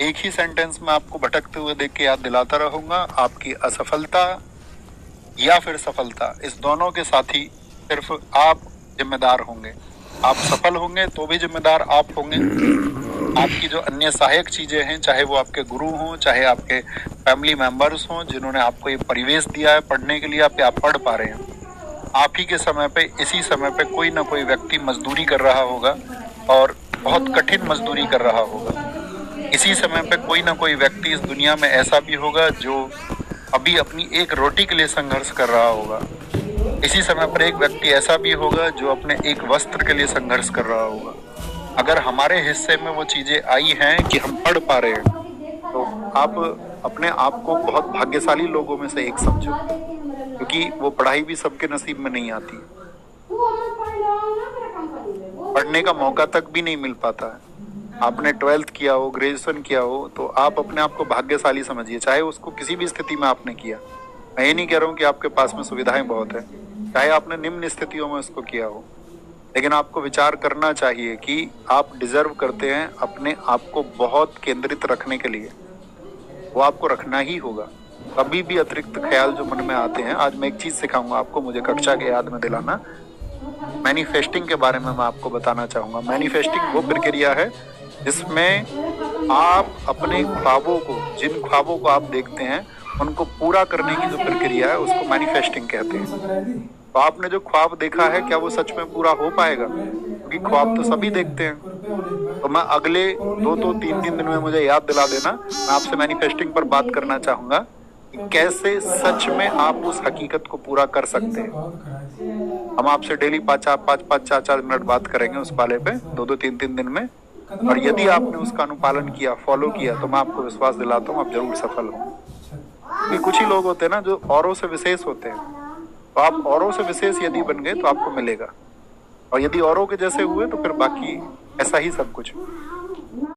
एक ही सेंटेंस में आपको भटकते हुए देख के याद दिलाता रहूंगा, आपकी असफलता या फिर सफलता, इस दोनों के साथी सिर्फ आप जिम्मेदार होंगे। आप सफल होंगे तो भी जिम्मेदार आप होंगे। आपकी जो अन्य सहायक चीजें हैं, चाहे वो आपके गुरु हों, चाहे आपके फैमिली मेंबर्स हों, जिन्होंने आपको ये परिवेश दिया है पढ़ने के लिए, आप पढ़ पा रहे हैं, आप ही के समय पे, इसी समय पे कोई ना कोई व्यक्ति मजदूरी कर रहा होगा और बहुत कठिन मजदूरी कर रहा होगा। इसी समय पे कोई ना कोई व्यक्ति इस दुनिया में ऐसा भी होगा जो अभी अपनी एक रोटी के लिए संघर्ष कर रहा होगा। इसी समय पर एक व्यक्ति ऐसा भी होगा जो अपने एक वस्त्र के लिए संघर्ष कर रहा होगा। अगर हमारे हिस्से में वो चीजें आई हैं कि हम पढ़ पा रहे हैं, तो आप अपने आप को बहुत भाग्यशाली लोगों में से एक समझो, क्योंकि वो पढ़ाई भी सबके नसीब में नहीं आती, पढ़ने का मौका तक भी नहीं मिल पाता है। आपने 12th किया हो, ग्रेजुएशन किया हो, तो आप अपने आप को भाग्यशाली समझिए, चाहे उसको किसी भी स्थिति में आपने किया। मैं ये नहीं कह रहा हूँ कि आपके पास में सुविधाएं बहुत है, चाहे आपने निम्न स्थितियों में उसको किया हो, लेकिन आपको विचार करना चाहिए कि आप डिजर्व करते हैं अपने आप को बहुत केंद्रित रखने के लिए। वो आपको रखना ही होगा। कभी भी अतिरिक्त ख्याल जो मन में आते हैं, आज मैं एक चीज सिखाऊंगा आपको, मुझे कक्षा के याद में दिलाना। मैनिफेस्टिंग के बारे में मैं आपको बताना चाहूंगा। मैनिफेस्टिंग वो प्रक्रिया है जिसमें आप अपने ख्वाबों को, जिन ख्वाबों को आप देखते हैं, उनको पूरा करने की जो प्रक्रिया है उसको मैनिफेस्टिंग कहते हैं। तो आपने जो ख्वाब देखा है, क्या वो सच में पूरा हो पाएगा? क्योंकि ख्वाब तो सभी देखते हैं। तो मैं अगले 2-3 दिन में मुझे याद दिला देना, मैं आपसे मैनिफेस्टिंग पर बात करना चाहूंगा कि कैसे सच में आप उस हकीकत को पूरा कर सकते हैं। हम आपसे डेली 5-5 मिनट बात करेंगे उस वाले पे, 2-3 दिन में। और यदि आपने उसका अनुपालन किया, फॉलो किया, तो मैं आपको विश्वास दिलाता हूँ आप जरूर सफल होंगे। क्योंकि कुछ ही लोग होते हैं ना जो औरों से विशेष होते हैं, तो आप औरों से विशेष यदि बन गए तो आपको मिलेगा, और यदि औरों के जैसे हुए तो फिर बाकी ऐसा ही सब कुछ।